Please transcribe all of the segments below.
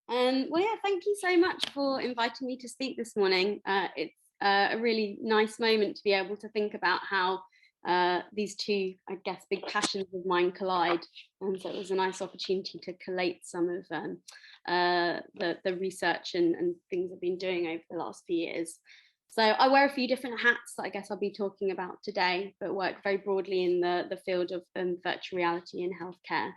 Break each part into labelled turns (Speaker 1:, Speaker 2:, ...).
Speaker 1: Well, yeah, thank you so much for inviting me to speak this morning. It's a really nice moment to be able to think about how these two, I guess, big passions of mine collide. And so it was a nice opportunity to collate some of the research and things I've been doing over the last few years. So I wear a few different hats that I guess I'll be talking about today, but work very broadly in the field of virtual reality in healthcare.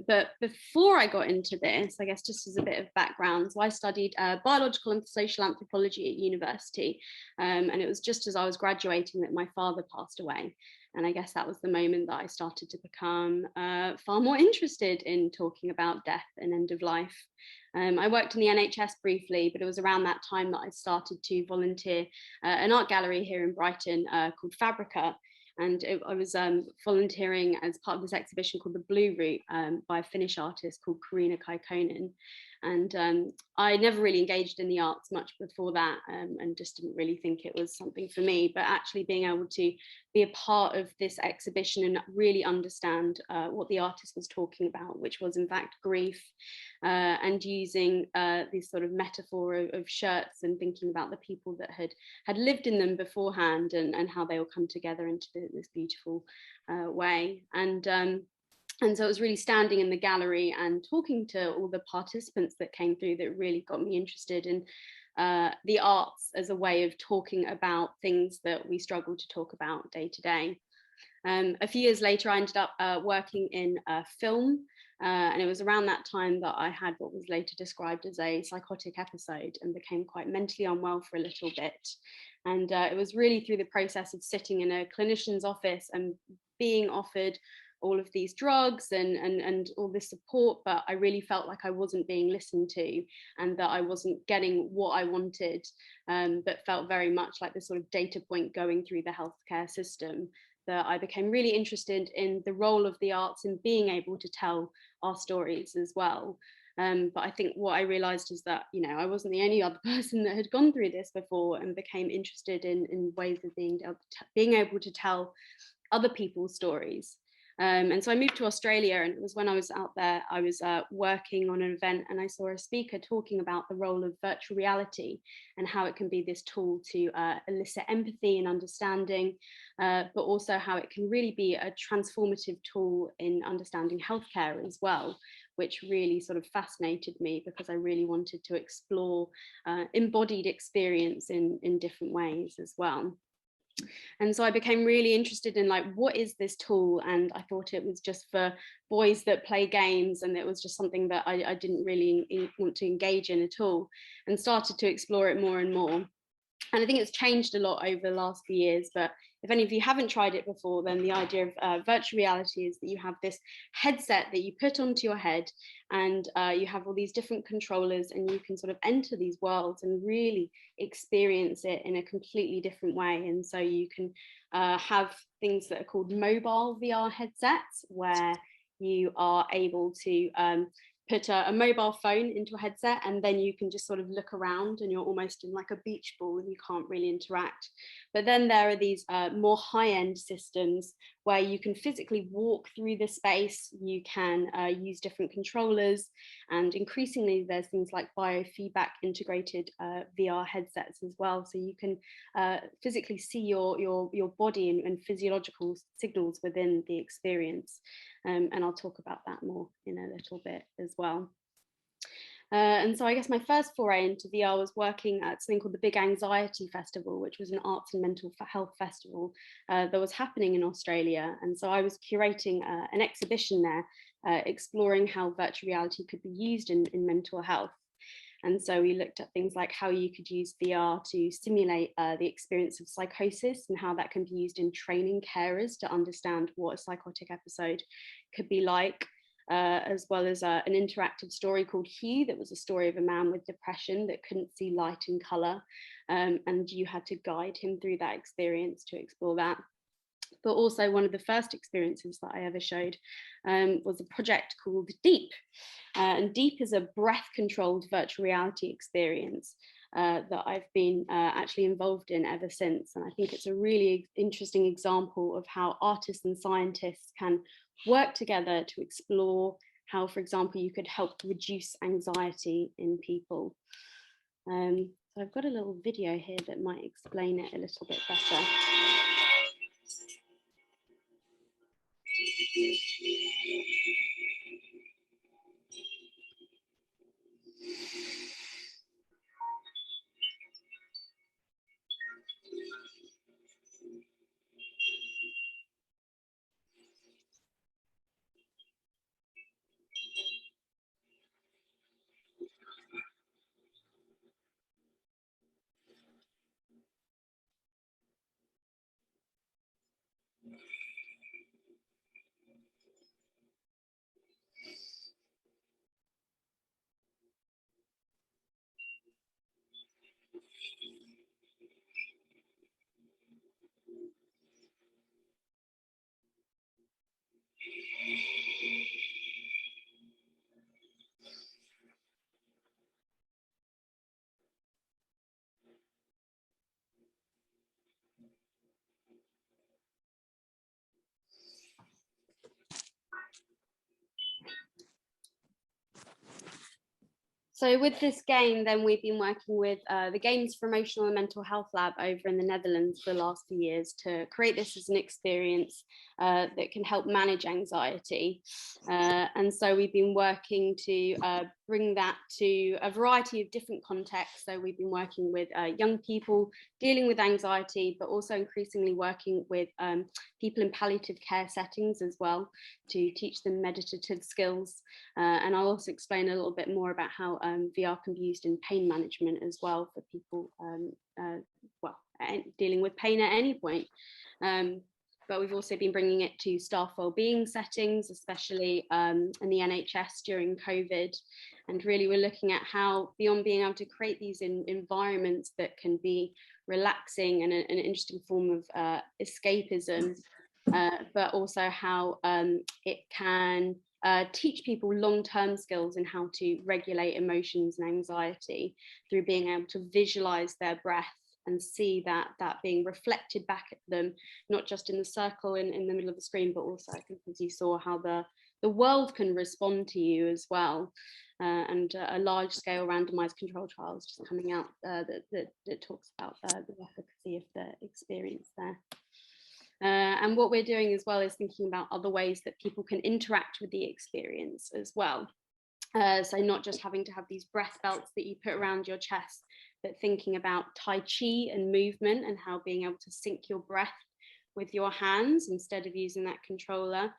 Speaker 1: But before I got into this, I guess just as a bit of background, so I studied biological and social anthropology at university, and it was just as I was graduating that my father passed away. And I guess that was the moment that I started to become far more interested in talking about death and end of life. I worked in the NHS briefly, but it was around that time that I started to volunteer an art gallery here in Brighton called Fabrica. And I was volunteering as part of this exhibition called The Blue Route by a Finnish artist called Karina Kaikkonen. And I never really engaged in the arts much before that and just didn't really think it was something for me. But actually being able to be a part of this exhibition and really understand what the artist was talking about, which was in fact grief, and using this sort of metaphor of shirts and thinking about the people that had lived in them beforehand and how they all come together into this beautiful way. And so it was really standing in the gallery and talking to all the participants that came through that really got me interested in the arts as a way of talking about things that we struggle to talk about day to day. A few years later, I ended up working in film, and it was around that time that I had what was later described as a psychotic episode and became quite mentally unwell for a little bit. And it was really through the process of sitting in a clinician's office and being offered all of these drugs and all this support, but I really felt like I wasn't being listened to and that I wasn't getting what I wanted, but felt very much like this sort of data point going through the healthcare system, that I became really interested in the role of the arts in being able to tell our stories as well. But I think what I realized is that, you know, I wasn't the only other person that had gone through this before and became interested in ways of being able to tell other people's stories. And so I moved to Australia, and it was when I was out there, I was working on an event and I saw a speaker talking about the role of virtual reality and how it can be this tool to elicit empathy and understanding, but also how it can really be a transformative tool in understanding healthcare as well, which really sort of fascinated me because I really wanted to explore embodied experience in different ways as well. And so I became really interested in, like, what is this tool? And I thought it was just for boys that play games, and it was just something that I didn't really want to engage in at all, and started to explore it more and more. And I think it's changed a lot over the last few years, but if any of you haven't tried it before, then the idea of virtual reality is that you have this headset that you put onto your head, and you have all these different controllers, and you can sort of enter these worlds and really experience it in a completely different way. And so you can have things that are called mobile VR headsets, where you are able to put a mobile phone into a headset, and then you can just sort of look around and you're almost in like a beach ball and you can't really interact. But then there are these more high-end systems where you can physically walk through the space, you can use different controllers, and increasingly there's things like biofeedback integrated VR headsets as well. So you can physically see your body and physiological signals within the experience. And I'll talk about that more in a little bit as well. And so I guess my first foray into VR was working at something called the Big Anxiety Festival, which was an arts and mental health festival that was happening in Australia. And so I was curating an exhibition there, exploring how virtual reality could be used in mental health. And so we looked at things like how you could use VR to simulate the experience of psychosis and how that can be used in training carers to understand what a psychotic episode could be like, as well as an interactive story called Hue, that was a story of a man with depression that couldn't see light and colour, and you had to guide him through that experience to explore that. But also one of the first experiences that I ever showed was a project called Deep. And Deep is a breath-controlled virtual reality experience that I've been actually involved in ever since. And I think it's a really interesting example of how artists and scientists can work together to explore how, for example, you could help reduce anxiety in people. So I've got a little video here that might explain it a little bit better. So with this game, then we've been working with the Games for Emotional and Mental Health Lab over in the Netherlands for the last few years to create this as an experience that can help manage anxiety. And so we've been working to bring that to a variety of different contexts. So we've been working with young people dealing with anxiety, but also increasingly working with people in palliative care settings as well to teach them meditative skills. And I'll also explain a little bit more about how VR can be used in pain management as well for people dealing with pain at any point. But we've also been bringing it to staff wellbeing settings, especially in the NHS during COVID. And really we're looking at how, beyond being able to create these environments that can be relaxing and an interesting form of escapism, but also how it can teach people long-term skills in how to regulate emotions and anxiety through being able to visualize their breath and see that being reflected back at them, not just in the circle in the middle of the screen, but also, I think, as you saw, how the world can respond to you as well. And a large-scale randomized control trial is just coming out that talks about the efficacy of the experience there. And what we're doing as well is thinking about other ways that people can interact with the experience as well. So not just having to have these breath belts that you put around your chest, but thinking about Tai Chi and movement and how being able to sync your breath with your hands instead of using that controller.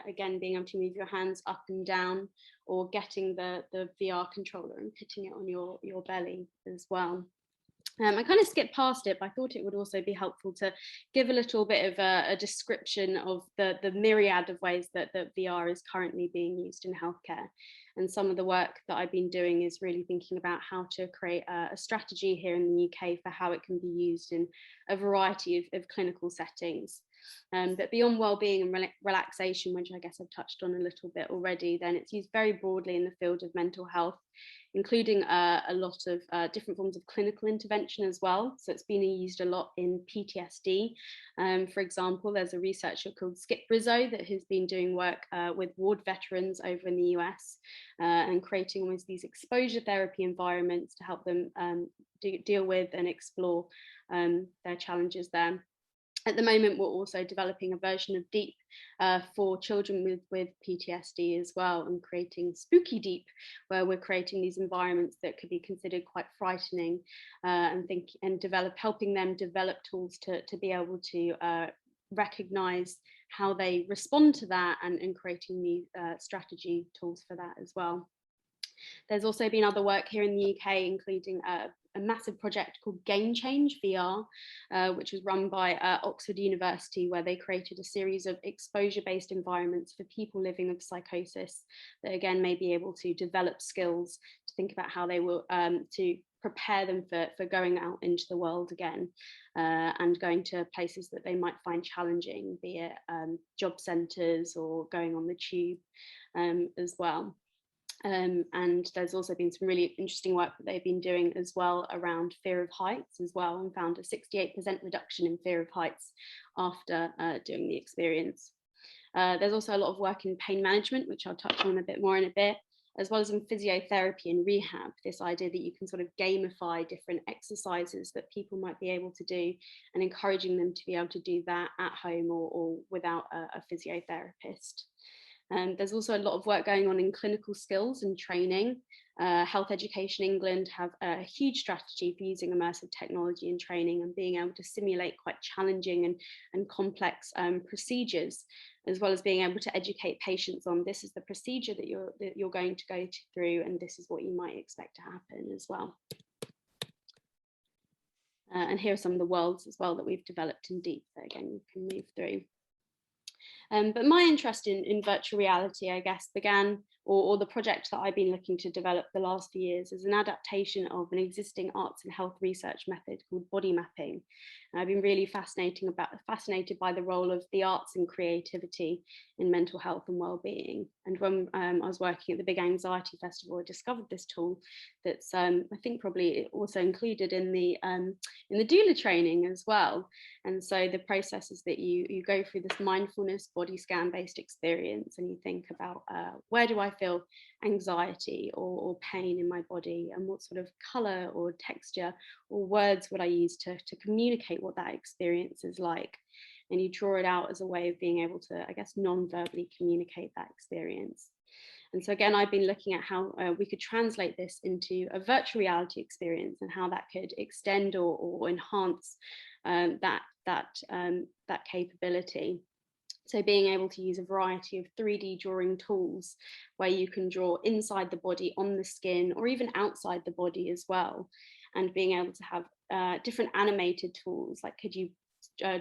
Speaker 1: Again, being able to move your hands up and down, or getting the VR controller and putting it on your belly as well. I kind of skipped past it, but I thought it would also be helpful to give a little bit of a description of the myriad of ways that VR is currently being used in healthcare. And some of the work that I've been doing is really thinking about how to create a strategy here in the UK for how it can be used in a variety of clinical settings. But beyond wellbeing and relaxation, which I guess I've touched on a little bit already, then it's used very broadly in the field of mental health, including a lot of different forms of clinical intervention as well. So it's been used a lot in PTSD. For example, there's a researcher called Skip Rizzo that has been doing work with ward veterans over in the US and creating almost these exposure therapy environments to help them deal with and explore their challenges there. At the moment, we're also developing a version of Deep for children with PTSD as well, and creating Spooky Deep, where we're creating these environments that could be considered quite frightening, and helping them develop tools to be able to recognize how they respond to that, and creating new strategy tools for that as well. There's also been other work here in the UK, including a massive project called Game Change VR, which was run by Oxford University, where they created a series of exposure-based environments for people living with psychosis that, again, may be able to develop skills to think about how they will, to prepare them for going out into the world again, and going to places that they might find challenging, be it job centres or going on the tube as well. And there's also been some really interesting work that they've been doing as well around fear of heights as well, and found a 68% reduction in fear of heights after doing the experience. There's also a lot of work in pain management, which I'll touch on a bit more in a bit, as well as in physiotherapy and rehab, this idea that you can sort of gamify different exercises that people might be able to do, and encouraging them to be able to do that at home or without a physiotherapist. There's also a lot of work going on in clinical skills and training. Health Education England have a huge strategy for using immersive technology in training and being able to simulate quite challenging and complex procedures, as well as being able to educate patients on this is the procedure that you're going to go through, and this is what you might expect to happen as well. And here are some of the worlds as well that we've developed in Deep that again you can move through. But my interest in virtual reality, I guess, began, or the project that I've been looking to develop the last few years, is an adaptation of an existing arts and health research method called body mapping. And I've been really fascinated by the role of the arts and creativity in mental health and well-being. And when I was working at the Big Anxiety Festival, I discovered this tool that's I think probably also included in the doula training as well. And so the process is that you go through this mindfulness body scan based experience, and you think about where do I feel anxiety or pain in my body, and what sort of color or texture or words would I use to communicate what that experience is like. And you draw it out as a way of being able to, I guess, non-verbally communicate that experience. And so again, I've been looking at how we could translate this into a virtual reality experience, and how that could extend or enhance that capability. So being able to use a variety of 3D drawing tools where you can draw inside the body, on the skin, or even outside the body as well. And being able to have different animated tools, like could you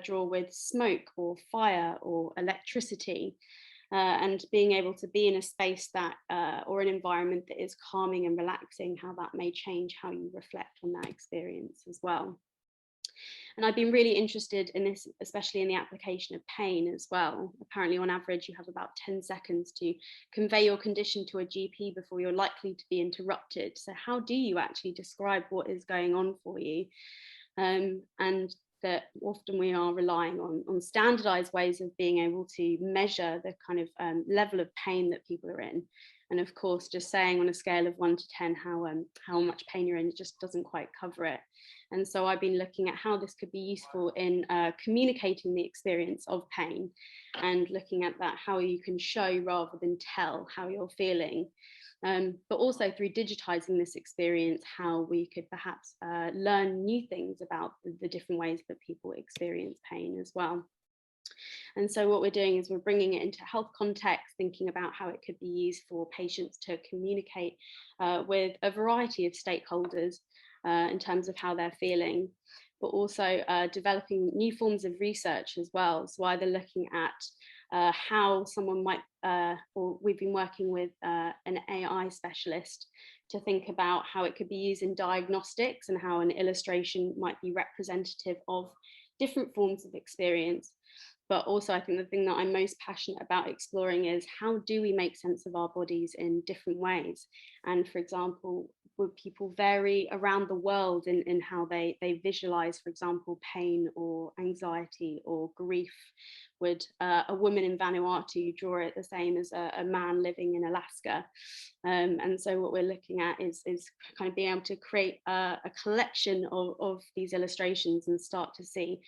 Speaker 1: draw with smoke or fire or electricity, and being able to be in a space that or an environment that is calming and relaxing, how that may change how you reflect on that experience as well. And I've been really interested in this, especially in the application of pain as well. Apparently, on average, you have about 10 seconds to convey your condition to a GP before you're likely to be interrupted. So how do you actually describe what is going on for you? And that often we are relying on standardized ways of being able to measure the kind of level of pain that people are in. And of course, just saying on a scale of 1 to 10 how much pain you're in, it just doesn't quite cover it. And so I've been looking at how this could be useful in communicating the experience of pain, and looking at that, how you can show rather than tell how you're feeling. But also through digitizing this experience, how we could perhaps learn new things about the different ways that people experience pain as well. And so what we're doing is we're bringing it into health context, thinking about how it could be used for patients to communicate with a variety of stakeholders in terms of how they're feeling, but also developing new forms of research as well. So either looking at how someone might, or we've been working with an AI specialist to think about how it could be used in diagnostics, and how an illustration might be representative of different forms of experience. But also I think the thing that I'm most passionate about exploring is how do we make sense of our bodies in different ways? And for example, would people vary around the world in how they visualize, for example, pain or anxiety or grief? Would a woman in Vanuatu draw it the same as a man living in Alaska? And so what we're looking at is kind of being able to create a collection of these illustrations and start to see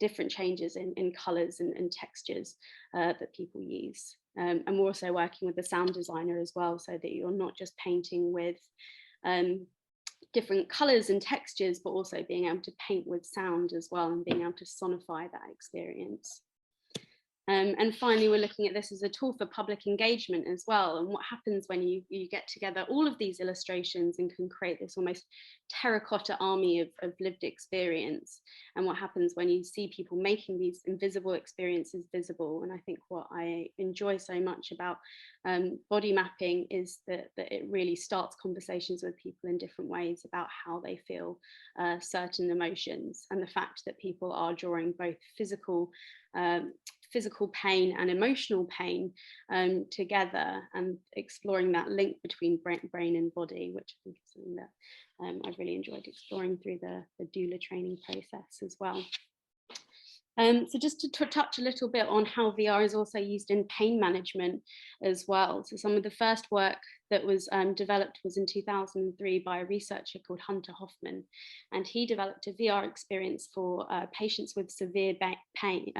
Speaker 1: different changes in colours and textures that people use. And we're also working with the sound designer as well, so that you're not just painting with different colours and textures, but also being able to paint with sound as well, and being able to sonify that experience. And finally, we're looking at this as a tool for public engagement as well, and what happens when you get together all of these illustrations and can create this almost terracotta army of lived experience, and what happens when you see people making these invisible experiences visible. And I think what I enjoy so much about body mapping is that it really starts conversations with people in different ways about how they feel certain emotions, and the fact that people are drawing both physical pain and emotional pain together, and exploring that link between brain and body, which I think is something that I've really enjoyed exploring through the doula training process as well. So just to touch a little bit on how VR is also used in pain management as well. So some of the first work that was developed was in 2003 by a researcher called Hunter Hoffman, and he developed a VR experience for patients with severe pain,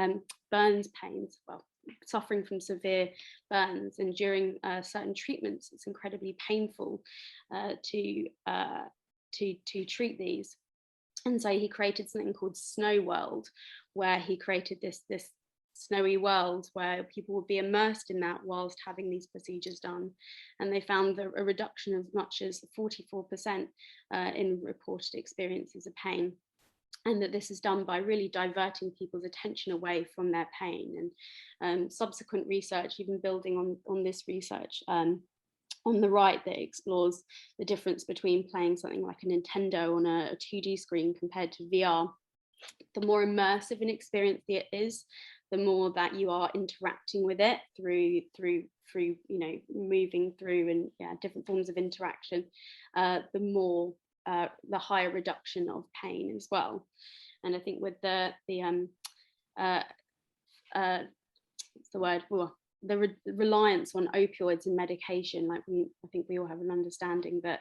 Speaker 1: burns pains, well, suffering from severe burns, and during certain treatments, it's incredibly painful to treat these. And so he created something called Snow World, where he created this snowy world where people would be immersed in that whilst having these procedures done. And they found a reduction of as much as 44% in reported experiences of pain. And that this is done by really diverting people's attention away from their pain. And subsequent research, even building on this research, on the right, that explores the difference between playing something like a Nintendo on a 2D screen compared to VR. The more immersive an experience it is, the more that you are interacting with it through moving through and different forms of interaction, the higher reduction of pain as well. And I think with the reliance on opioids and medication, I think we all have an understanding that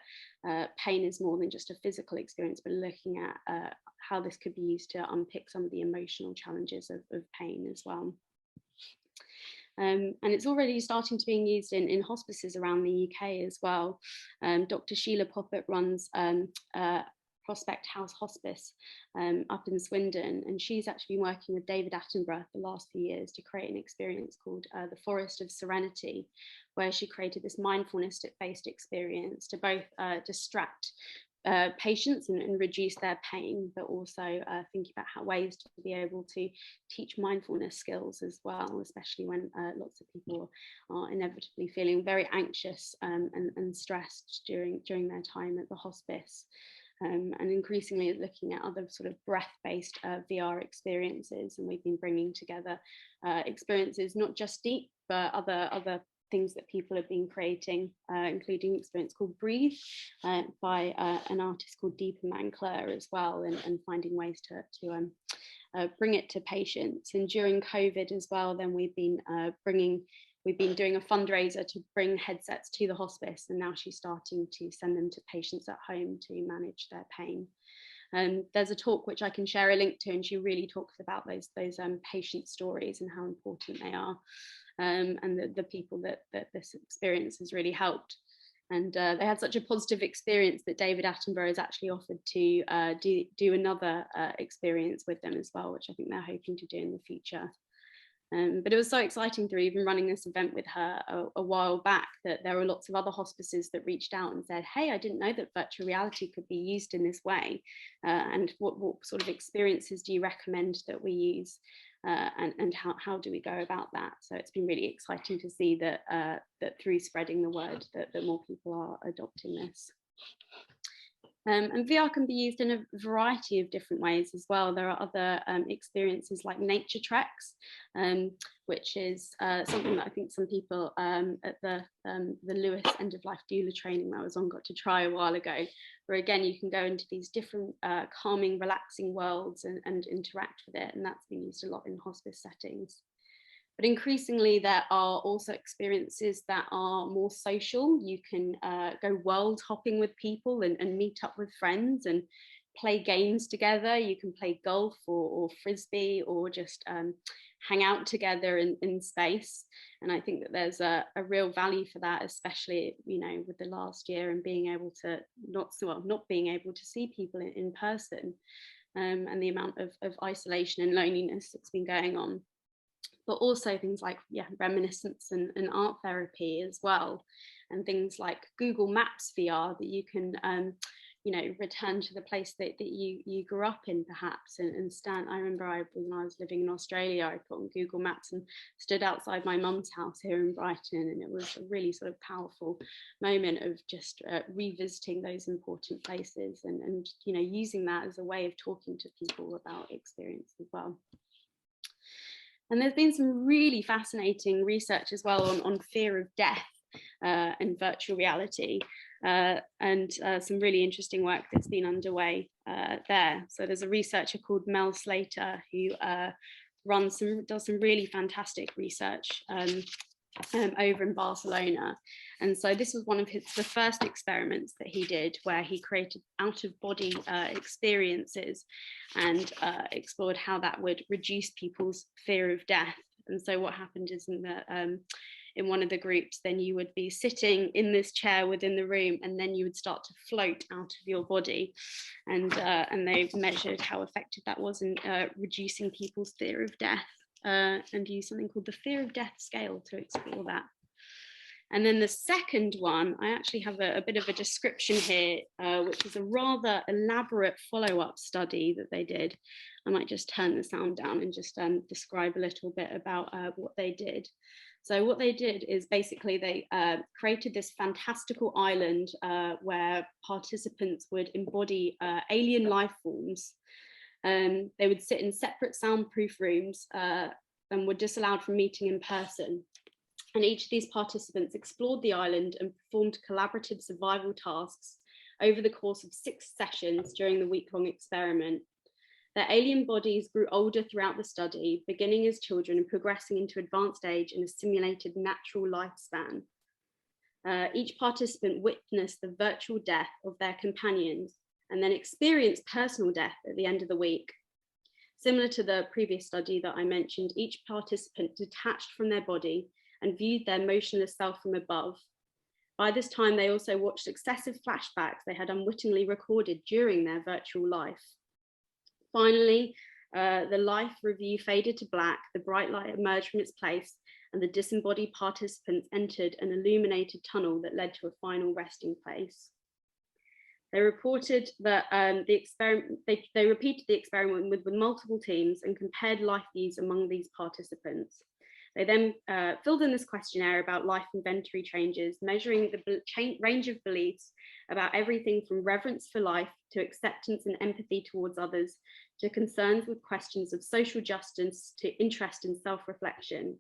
Speaker 1: pain is more than just a physical experience, but looking at how this could be used to unpick some of the emotional challenges of pain as well. And it's already starting to being used in hospices around the UK as well. Dr. Sheila Poppet runs Prospect House Hospice up in Swindon, and she's actually been working with David Attenborough the last few years to create an experience called the Forest of Serenity, where she created this mindfulness-based experience to both distract patients and reduce their pain, but also thinking about ways to be able to teach mindfulness skills as well, especially when lots of people are inevitably feeling very anxious and stressed during their time at the hospice. And increasingly looking at other sort of breath-based VR experiences, and we've been bringing together experiences not just deep, but other things that people have been creating, including an experience called Breathe by an artist called Deepa Mankler as well, and finding ways to bring it to patients. And during COVID as well, then we've been doing a fundraiser to bring headsets to the hospice, and now she's starting to send them to patients at home to manage their pain. There's a talk which I can share a link to, and she really talks about those patient stories and how important they are, and the people that this experience has really helped. And they had such a positive experience that David Attenborough has actually offered to do another experience with them as well, which I think they're hoping to do in the future. But it was so exciting through even running this event with her a while back that there were lots of other hospices that reached out and said, hey, I didn't know that virtual reality could be used in this way. And what sort of experiences do you recommend that we use? And how do we go about that? So it's been really exciting to see that through spreading the word that more people are adopting this. And VR can be used in a variety of different ways as well. There are other experiences like nature treks, which is something that I think some people at the Lewis End of Life Doula training that I was on got to try a while ago, where again you can go into these different calming, relaxing worlds and interact with it, and that's been used a lot in hospice settings. But increasingly, there are also experiences that are more social. You can go world hopping with people and meet up with friends and play games together. You can play golf or frisbee, or just hang out together in space. And I think that there's a real value for that, especially with the last year and being able to not being able to see people in person, and the amount of isolation and loneliness that's been going on. But also things like reminiscence and art therapy as well, and things like Google Maps VR that you can return to the place that you grew up in perhaps, and stand. I remember when I was living in Australia, I put on Google Maps and stood outside my mum's house here in Brighton, and it was a really sort of powerful moment of just revisiting those important places and using that as a way of talking to people about experience as well. And there's been some really fascinating research as well on fear of death and virtual reality, and some really interesting work that's been underway there. So there's a researcher called Mel Slater who does some really fantastic research over in Barcelona. And so this was one of the first experiments that he did, where he created out-of-body experiences and explored how that would reduce people's fear of death. And so what happened is in one of the groups, then you would be sitting in this chair within the room, and then you would start to float out of your body. And they measured how effective that was in reducing people's fear of death, and used something called the fear of death scale to explore that. And then the second one, I actually have a bit of a description here, which is a rather elaborate follow-up study that they did. I might just turn the sound down and just describe a little bit about what they did. So what they did is basically they created this fantastical island where participants would embody alien life forms. They would sit in separate soundproof rooms and were disallowed from meeting in person. And each of these participants explored the island and performed collaborative survival tasks over the course of 6 sessions during the week-long experiment. Their alien bodies grew older throughout the study, beginning as children and progressing into advanced age in a simulated natural lifespan. Each participant witnessed the virtual death of their companions and then experienced personal death at the end of the week. Similar to the previous study that I mentioned, each participant detached from their body and viewed their motionless self from above. By this time, they also watched successive flashbacks they had unwittingly recorded during their virtual life. Finally, the life review faded to black, the bright light emerged from its place, and the disembodied participants entered an illuminated tunnel that led to a final resting place. They reported that they repeated the experiment with multiple teams and compared life views among these participants. They then filled in this questionnaire about life inventory changes, measuring the range of beliefs about everything from reverence for life to acceptance and empathy towards others, to concerns with questions of social justice, to interest in self-reflection.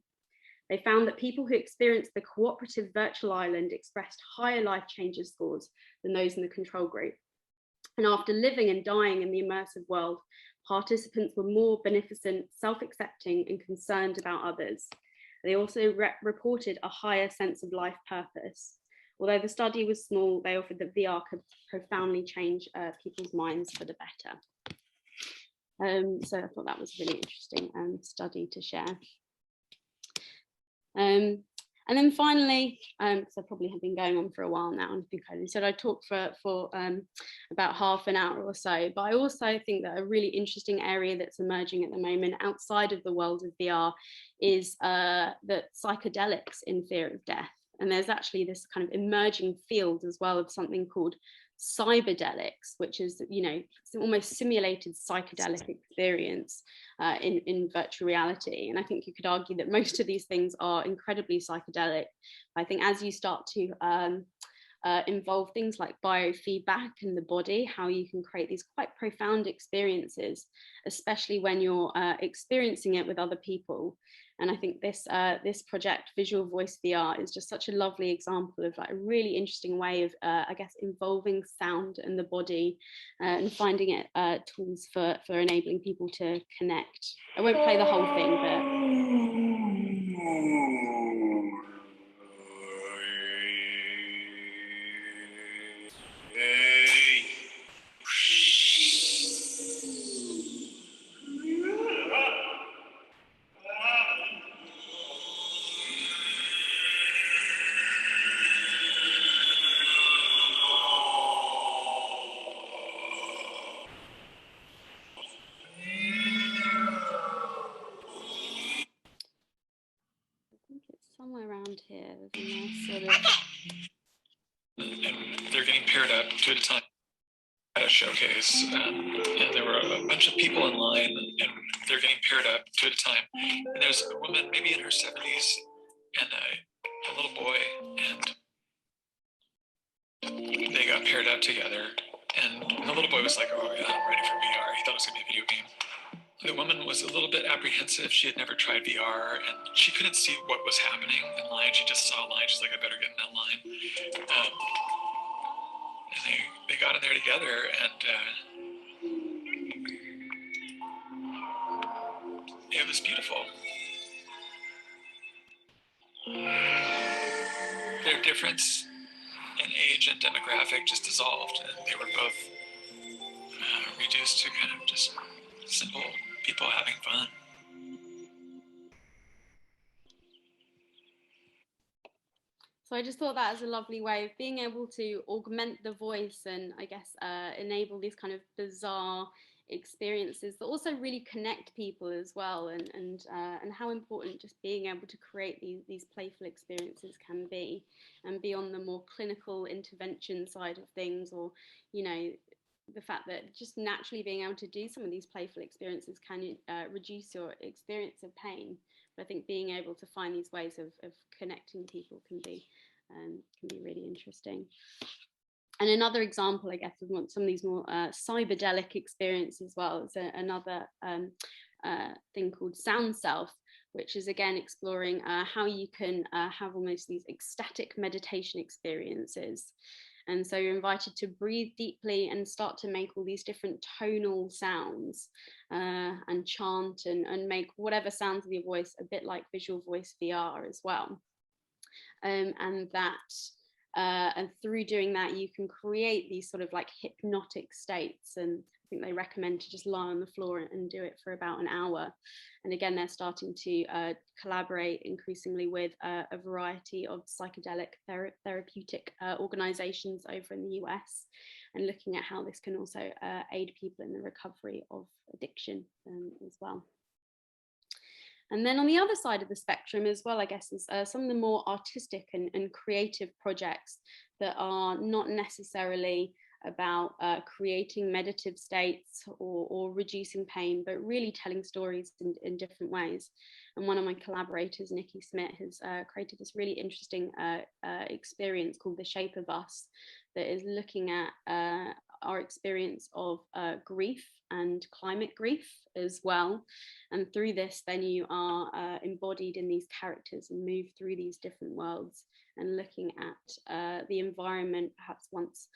Speaker 1: They found that people who experienced the cooperative virtual island expressed higher life changes scores than those in the control group. And after living and dying in the immersive world, participants were more beneficent, self-accepting, and concerned about others. They also reported a higher sense of life purpose. Although the study was small, they offered that VR could profoundly change people's minds for the better. So I thought that was a really interesting study to share. And then finally, because I probably have been going on for a while now, and I think I said I'd talk for about half an hour or so, but I also think that a really interesting area that's emerging at the moment outside of the world of VR is the psychedelics in fear of death. And there's actually this kind of emerging field as well of something called Psychedelics, which is, you know, almost simulated psychedelic experience in virtual reality. And I think you could argue that most of these things are incredibly psychedelic. I think as you start to involve things like biofeedback in the body, how you can create these quite profound experiences, especially when you're experiencing it with other people. And I think this project, Visual Voice VR, is just such a lovely example of like a really interesting way of, I guess, involving sound and the body and finding it tools for enabling people to connect. I won't play the whole thing, but somewhere around here, there's a nice sort of...
Speaker 2: And they're getting paired up 2 at a time at a showcase. And there were a bunch of people in line, and they're getting paired up 2 at a time. And there's a woman maybe in her 70s and a little boy, and they got paired up together. And the little boy was like, "Oh yeah, I'm ready for VR." He thought it was gonna be a video game. The woman was a little bit apprehensive. She had never tried VR, and she couldn't see what was happening in line. She just saw a line. She's like, "I better get in that line." And they got in there together, and it was beautiful. Their difference in age and demographic just dissolved, and they were both reduced to kind of just simple people having fun.
Speaker 1: So I just thought that as a lovely way of being able to augment the voice and I guess enable these kind of bizarre experiences that also really connect people as well, and how important just being able to create these playful experiences can be, and beyond the more clinical intervention side of things, or you know, the fact that just naturally being able to do some of these playful experiences can reduce your experience of pain. But I think being able to find these ways of connecting people can be really interesting. And another example, I guess, of some of these more cyberdelic experiences as well is another thing called Sound Self, which is again exploring how you can have almost these ecstatic meditation experiences. And so you're invited to breathe deeply and start to make all these different tonal sounds and chant and make whatever sounds of your voice, a bit like Visual Voice VR as well. And through doing that, you can create these sort of like hypnotic states. And I think they recommend to just lie on the floor and do it for about an hour. And again, they're starting to collaborate increasingly with a variety of psychedelic therapeutic organizations over in the US, and looking at how this can also aid people in the recovery of addiction as well. And then on the other side of the spectrum as well, I guess, is some of the more artistic and creative projects that are not necessarily about creating meditative states or reducing pain, but really telling stories in different ways. And one of my collaborators, Nikki Smith, has created this really interesting experience called The Shape of Us, that is looking at our experience of grief and climate grief as well. And through this, then you are embodied in these characters and move through these different worlds, and looking at the environment, perhaps once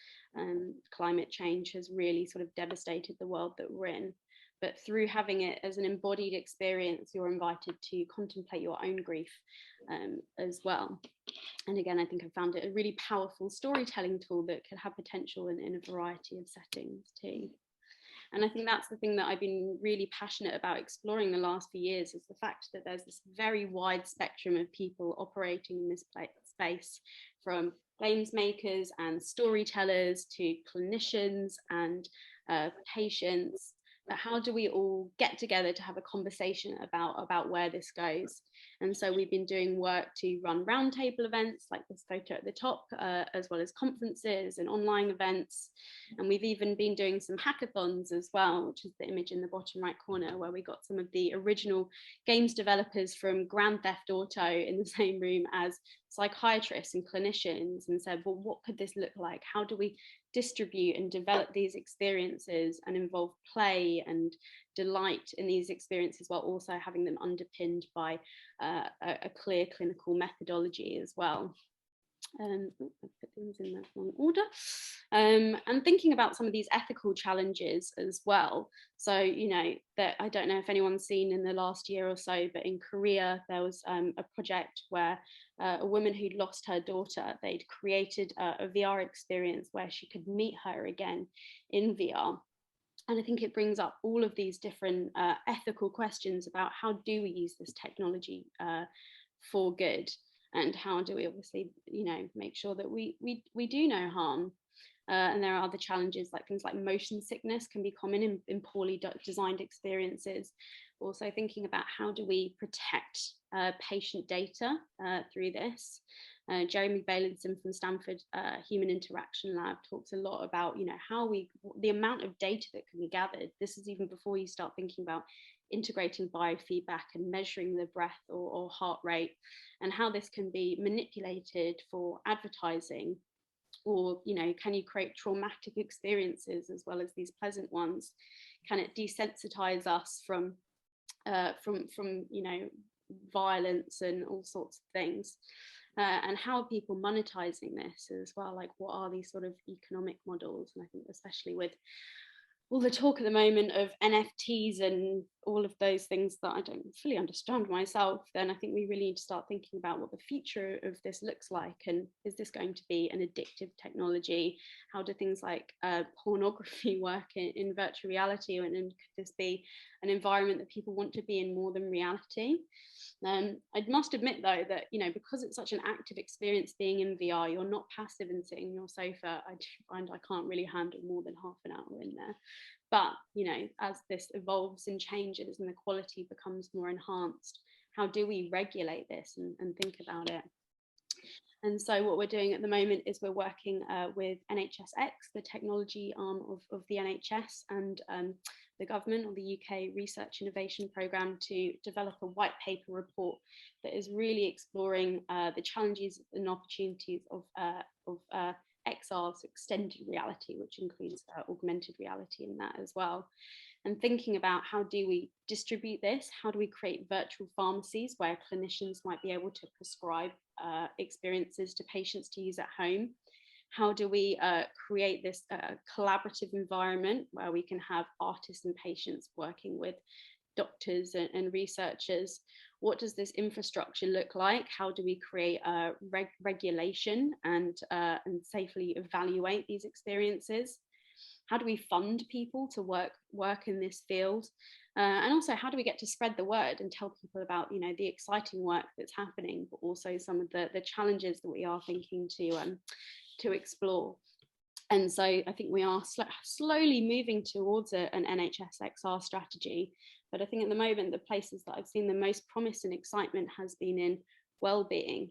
Speaker 1: climate change has really sort of devastated the world that we're in. But through having it as an embodied experience, you're invited to contemplate your own grief as well. And again, I think I found it a really powerful storytelling tool that could have potential in a variety of settings too. And I think that's the thing that I've been really passionate about exploring the last few years, is the fact that there's this very wide spectrum of people operating in this space, from games makers and storytellers to clinicians and patients. But how do we all get together to have a conversation about where this goes? And so we've been doing work to run roundtable events like this photo at the top, as well as conferences and online events. And we've even been doing some hackathons as well, which is the image in the bottom right corner, where we got some of the original games developers from Grand Theft Auto in the same room as psychiatrists and clinicians, and said, well, what could this look like? How do we distribute and develop these experiences and involve play and delight in these experiences, while also having them underpinned by a clear clinical methodology as well. I put things in the wrong order. And thinking about some of these ethical challenges as well. So, you know, that I don't know if anyone's seen in the last year or so, but in Korea, there was a project where a woman who'd lost her daughter, they'd created a VR experience where she could meet her again in VR. And I think it brings up all of these different ethical questions about how do we use this technology for good, and how do we obviously, you know, make sure that we do no harm. And there are other challenges, like things like motion sickness can be common in poorly designed experiences. Also thinking about how do we protect patient data through this. Jeremy Bailenson from Stanford Human Interaction Lab talks a lot about, you know, how the amount of data that can be gathered. This is even before you start thinking about integrating biofeedback and measuring the breath or heart rate, and how this can be manipulated for advertising. Or, you know, can you create traumatic experiences as well as these pleasant ones? Can it desensitize us from you know, violence and all sorts of things? And how are people monetizing this as well? Like, what are these sort of economic models? And I think especially with all the talk at the moment of NFTs and all of those things that I don't fully understand myself, then I think we really need to start thinking about what the future of this looks like. And is this going to be an addictive technology? How do things like pornography work in virtual reality? And could this be an environment that people want to be in more than reality? I must admit, though, that, you know, because it's such an active experience being in VR, you're not passive and sitting in your sofa. I find I can't really handle more than half an hour in there. But, you know, as this evolves and changes and the quality becomes more enhanced, how do we regulate this and think about it? And so what we're doing at the moment is we're working with NHSX, the technology arm of the NHS, and the government, or the UK Research Innovation Programme, to develop a white paper report that is really exploring the challenges and opportunities of XR, so extended reality, which includes augmented reality in that as well. And thinking about how do we distribute this? How do we create virtual pharmacies where clinicians might be able to prescribe experiences to patients to use at home? How do we create this collaborative environment where we can have artists and patients working with doctors and researchers? What does this infrastructure look like? How do we create regulation and safely evaluate these experiences? How do we fund people to work in this field? And also, how do we get to spread the word and tell people about, you know, the exciting work that's happening, but also some of the challenges that we are thinking to explore? And so I think we are slowly moving towards an NHS XR strategy. But I think at the moment, the places that I've seen the most promise and excitement has been in well-being,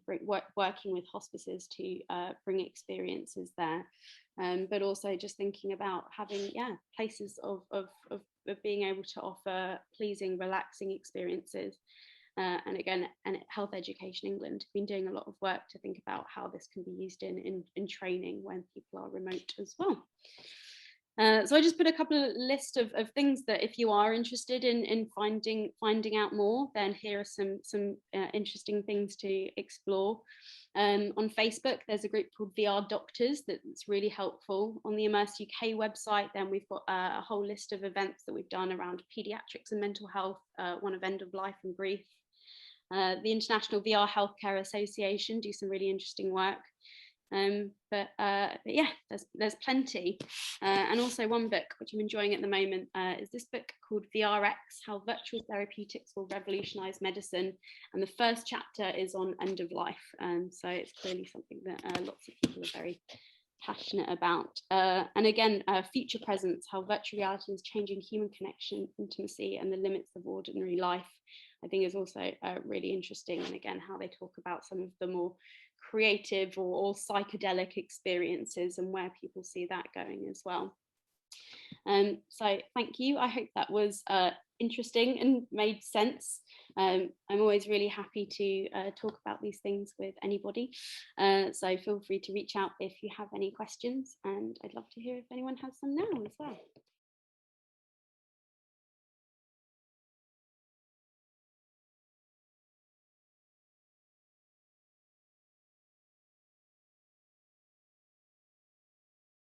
Speaker 1: working with hospices to bring experiences there. But also just thinking about having, places of being able to offer pleasing, relaxing experiences. And again, and Health Education England have been doing a lot of work to think about how this can be used in training when people are remote as well. So I just put a couple of list of things that if you are interested in finding out more, then here are some interesting things to explore. On Facebook, there's a group called VR Doctors that's really helpful. On the Immerse UK website, then we've got a whole list of events that we've done around paediatrics and mental health, one of end of life and grief. The International VR Healthcare Association do some really interesting work. But yeah, there's plenty. And also one book which I'm enjoying at the moment is this book called VRX, How Virtual Therapeutics Will Revolutionize Medicine. And the first chapter is on end of life. So it's clearly something that lots of people are very passionate about. And again, future presence, how virtual reality is changing human connection, intimacy, and the limits of ordinary life, I think is also really interesting. And again, how they talk about some of the more creative or psychedelic experiences and where people see that going as well. So thank you. I hope that was interesting and made sense. I'm always really happy to talk about these things with anybody. So feel free to reach out if you have any questions, and I'd love to hear if anyone has some now as well.